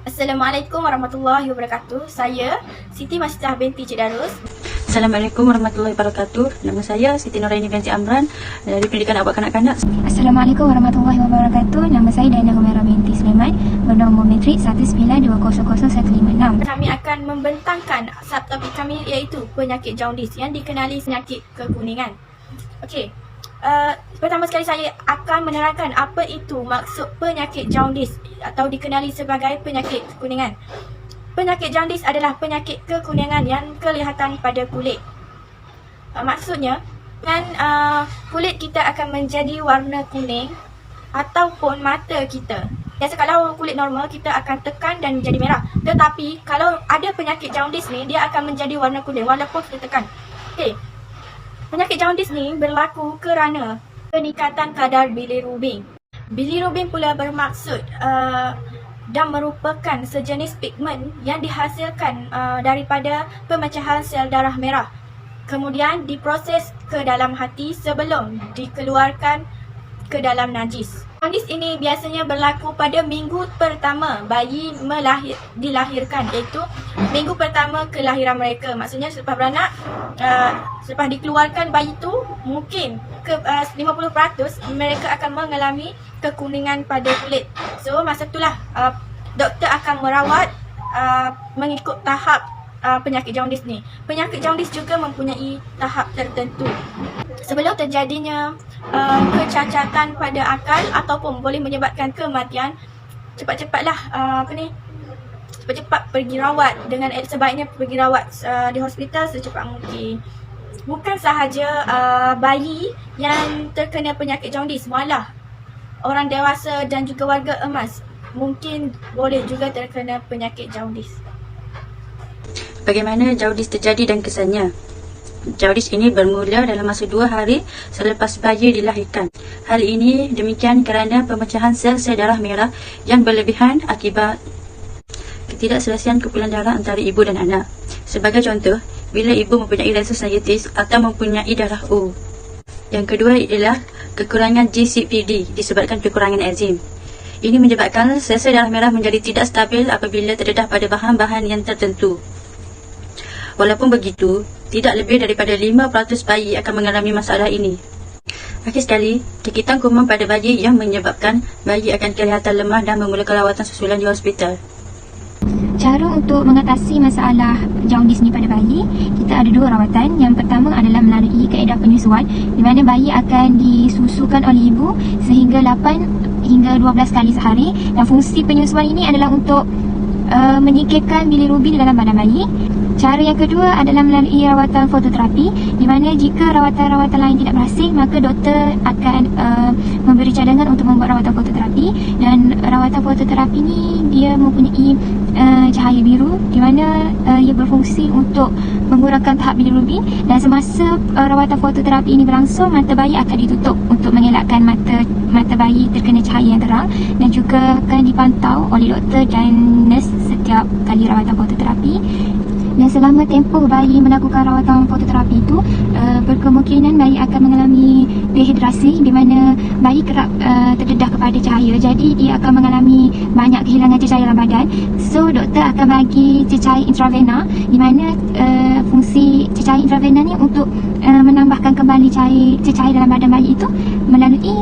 Assalamualaikum warahmatullahi wabarakatuh. Saya Siti Masyidah binti Cik Darus. Assalamualaikum warahmatullahi wabarakatuh. Nama saya Siti Nuraini binti Amran dari Pendidikan Awak Kanak-kanak. Assalamualaikum warahmatullahi wabarakatuh. Nama saya Dana Humaira binti Sulaiman, bernombor metrik 192000156. Kami akan membentangkan subtopik kami iaitu penyakit jaundice yang dikenali penyakit kekuningan. Okey. Pertama sekali saya akan menerangkan apa itu maksud penyakit jaundice atau dikenali sebagai penyakit kekuningan. Penyakit jaundice adalah penyakit kekuningan yang kelihatan pada kulit. Maksudnya, dengan kulit kita akan menjadi warna kuning ataupun mata kita. Biasa kalau kulit normal kita akan tekan dan menjadi merah. Tetapi kalau ada penyakit jaundice ni, dia akan menjadi warna kuning walaupun kita tekan. Okey. Penyakit jaundice ni berlaku kerana peningkatan kadar bilirubin. Bilirubin pula bermaksud dan merupakan sejenis pigmen yang dihasilkan daripada pemecahan sel darah merah. Kemudian diproses ke dalam hati sebelum dikeluarkan ke dalam najis. Jaundice ini biasanya berlaku pada minggu pertama bayi dilahirkan, iaitu minggu pertama kelahiran mereka. Maksudnya selepas beranak, selepas dikeluarkan bayi tu, mungkin ke 50% mereka akan mengalami kekuningan pada kulit. So masa itulah doktor akan merawat mengikut tahap penyakit jaundice ni. Penyakit jaundice juga mempunyai tahap tertentu. Sebelum terjadinya kecacatan pada akal ataupun boleh menyebabkan kematian, cepat-cepatlah cepat-cepat pergi rawat. Dengan sebaiknya pergi rawat di hospital secepat mungkin. Bukan sahaja bayi yang terkena penyakit jaundice, malah orang dewasa dan juga warga emas mungkin boleh juga terkena penyakit jaundice. Bagaimana jaundice terjadi dan kesannya? Jaundice ini bermula dalam masa 2 hari selepas bayi dilahirkan. Hal ini demikian kerana pemecahan sel-sel darah merah yang berlebihan akibat ketidakselesaian kumpulan darah antara ibu dan anak. Sebagai contoh, bila ibu mempunyai lenositis atau mempunyai darah O. Yang kedua ialah kekurangan GCPD disebabkan kekurangan enzim. Ini menyebabkan sel-sel darah merah menjadi tidak stabil apabila terdedah pada bahan-bahan yang tertentu. Walaupun begitu, tidak lebih daripada 5% bayi akan mengalami masalah ini. Akhir sekali, kekitan kuman pada bayi yang menyebabkan bayi akan kelihatan lemah dan memerlukan rawatan susulan di hospital. Cara untuk mengatasi masalah jaundice ni pada bayi, kita ada 2 rawatan. Yang pertama adalah melalui kaedah penyusuan, di mana bayi akan disusukan oleh ibu sehingga 8 hingga 12 kali sehari. Dan fungsi penyusuan ini adalah untuk menyingkirkan bilirubin di dalam badan bayi. Cara yang kedua adalah melalui rawatan fototerapi, di mana jika rawatan-rawatan lain tidak berhasil, maka doktor akan memberi cadangan untuk membuat rawatan fototerapi. Dan rawatan fototerapi ni dia mempunyai cahaya biru, di mana ia berfungsi untuk mengurangkan tahap bilirubin. Dan semasa rawatan fototerapi ini berlangsung, mata bayi akan ditutup untuk mengelakkan mata bayi terkena cahaya yang terang, dan juga akan dipantau oleh doktor dan nurse setiap kali rawatan fototerapi. Dan selama tempoh bayi melakukan rawatan fototerapi itu, berkemungkinan bayi akan mengalami dehidrasi, di mana bayi kerap terdedah kepada cahaya. Jadi dia akan mengalami banyak kehilangan cecair dalam badan. So doktor akan bagi cecair intravena, di mana fungsi cecair intravena ni untuk menambahkan kembali cecair dalam badan bayi itu melalui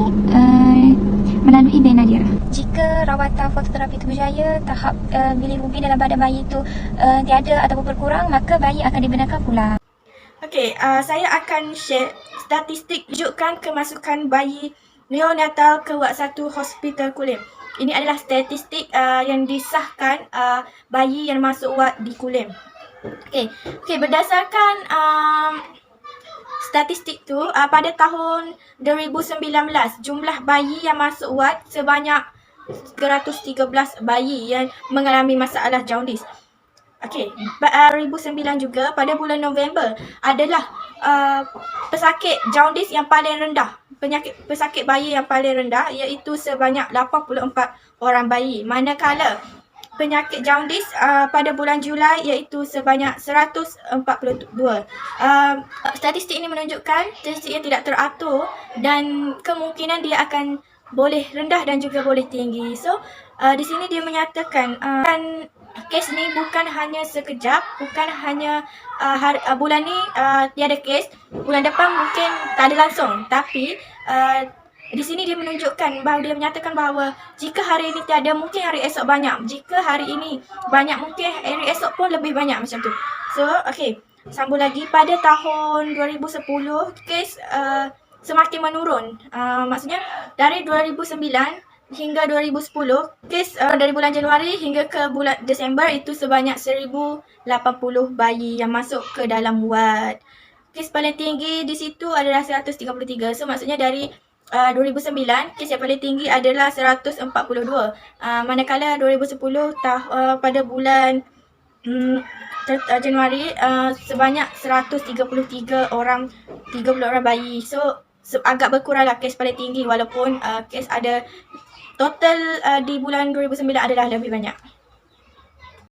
vena dia. Jika rawatan fototerapi itu berjaya, tahap bilirubin dalam badan bayi itu tiada ataupun berkurang, maka bayi akan dibenarkan pulang. Okey, saya akan share statistik tunjukkan kemasukan bayi neonatal ke Ward 1 Hospital Kulim. Ini adalah statistik yang disahkan bayi yang masuk ward di Kulim. Okey, berdasarkan statistik tu, pada tahun 2019 jumlah bayi yang masuk ward sebanyak 313 bayi yang mengalami masalah jaundice. Okey, 2009 juga pada bulan November adalah pesakit jaundice yang paling rendah. Pesakit bayi yang paling rendah iaitu sebanyak 84 orang bayi. Manakala penyakit jaundice pada bulan Julai iaitu sebanyak 142. Statistik ini menunjukkan statistik yang tidak teratur dan kemungkinan dia akan boleh rendah dan juga boleh tinggi. So, Di sini dia menyatakan kes ni bukan hanya sekejap, bukan hanya bulan ni tiada kes, bulan depan mungkin tak ada langsung. Tapi di sini dia menunjukkan bahawa dia menyatakan bahawa jika hari ini tiada, mungkin hari esok banyak. Jika hari ini banyak, mungkin hari esok pun lebih banyak macam tu. So, okay. Sambung lagi, pada tahun 2010 kes semakin menurun. Maksudnya dari 2009 hingga 2010, kes dari bulan Januari hingga ke bulan Desember itu sebanyak 1080 bayi yang masuk ke dalam ward. Kes paling tinggi di situ adalah 133. So maksudnya dari 2009, kes yang paling tinggi adalah 142. Manakala 2010 pada bulan Januari sebanyak 133 orang, 30 orang bayi. So agak berkuranglah kes paling tinggi, walaupun kes ada total di bulan 2009 adalah lebih banyak.